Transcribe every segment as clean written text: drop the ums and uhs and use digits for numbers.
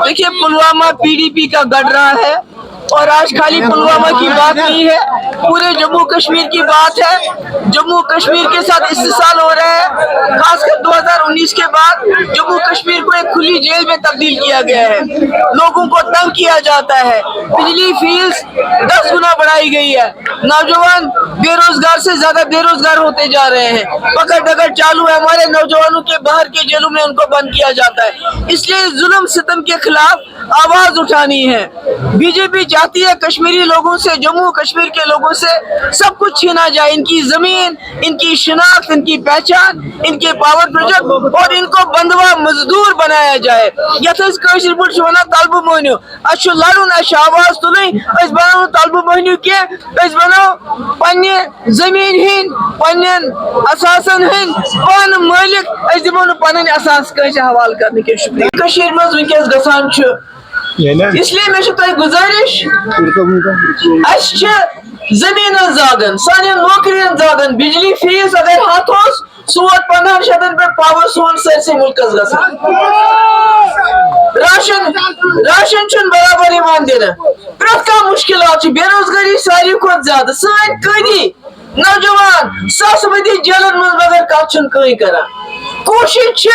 देखिए, पुलवामा पीडीपी का गढ़ रहा है और आज खाली पुलवामा की बात नहीं है, पूरे जम्मू कश्मीर की बात है। जम्मू कश्मीर के साथ इस्तेसाल हो रहा है, खासकर 2019 के बाद जम्मू कश्मीर को एक खुली जेल में तब्दील किया गया है। लोगों को तंग किया जाता है, बिजली फीस 10 गुना बढ़ाई गई है, नौजवान बेरोजगार से ज्यादा बेरोजगार होते जा रहे हैं, पकड़ दकड़ चालू है, हमारे नौजवानों के बाहर के जेलों में उनको बंद किया जाता है। इसलिए जुल्म सितम के खिलाफ आवाज उठानी है। बीजेपी चाहती है कश्मीरी लोगों से, जम्मू कश्मीर के लोगों से सब कुछ छीना जाए, इनकी जमीन, इनकी शिनाख्त, इनकी पहचान, इनके पावर प्रोजेक्ट, और इनको बंधवा मजदूर बनाया जाए। तलबु मोहनियो अच्छु लड़न, अच्छु आवाज तुलन, बनो तलबु मोहनियो के बनो पन्ने जमीन हिंद, पन्ने असासन हिंद पान मालिक, दिमो न पन असास कैसे हवाल करने के। शुक्रिया। कश्मीर में वनकस गसान छु, इसलिए मे तुम गुजारिश जमीन जागन, सान नौकरियन जागन, बिजली फीस अगर हाथ सह 15 शतन पे पावर सोन सरसे मुल्कस गसान, राशन बराबर ईमान दिन, प्रत कह मुश्किल, बेरोजगारी सारी खुद ज्यादा, सान कदी नौजवान सास बदी जेलन मज बगैर कत कहीं करान। कोशिश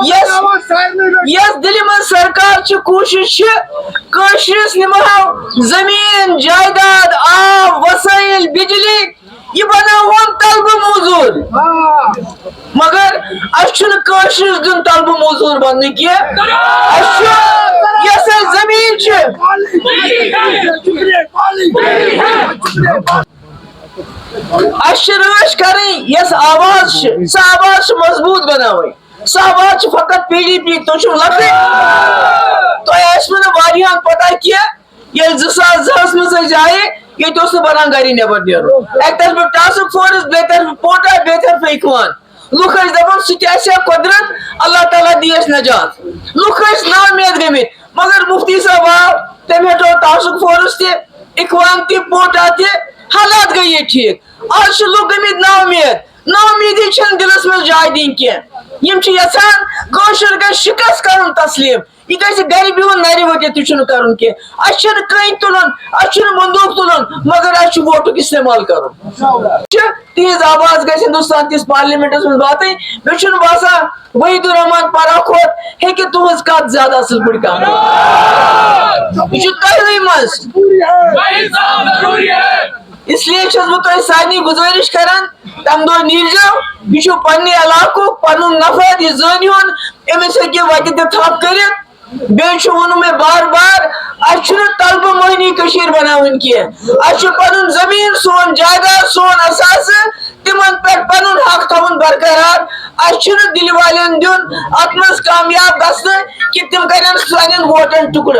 यस दिल्ली में सरकार कोशिश कशरस निमो जमीन जायदाद आब वसाइल बिजली ये बनावन तलबु मजूर, मगर कशरस दिन तलबु मजूर बन की जमीन राश करें, यस आवाज सह आवाज मजबूत बनावे, सह आवाज फकत पीडीपी तुम लगे तो पता किया ये 2010 मज आए ये बनान गरी नबर नीर, एक तरफ टास्क फोर्स, बे तरफ पोटा, बे तरफ इखवान, लुख दपान सह कुदरत, अल्लाह ताला दियस नजात, लुख नाउमीद गमित, मगर मुफ्ती साहब आव तम हटो टास्क फोर्स इखवान पोटा हालात गई ये ठीक, आज लुक गमित नाउमीद दिलस में जाय दिन की यसान कशर ग शिकस्त कर तस्लीम, यह गर बिहन नर वटित कर कहीं तुलन, बंदूक तुलन, मगर वोटुक इस्तेमाल कर तीज आवाज ग हिंदुस्तान किस पार्लियामेंटस में बात मे बसान वहीदुर रहमान परा खोत हेकि तुहज कत ज्यादा असल पड़ कह इसलिए बह सारे गुजारिश करान तम दो नीर जाओ, यह पन्ने इलाकू पन नफद यह जान अमिस हेकि वत थप कर, वो मे बार बार तलबु मोहनी कशीर बनावन की पन जमीन सोन जायदाद सोन असास तिमन पे पन हक थवन बरकरार, दिल वाले दिन अत मज कामयाब गि कि तिम कर सान वोटन टुकड़।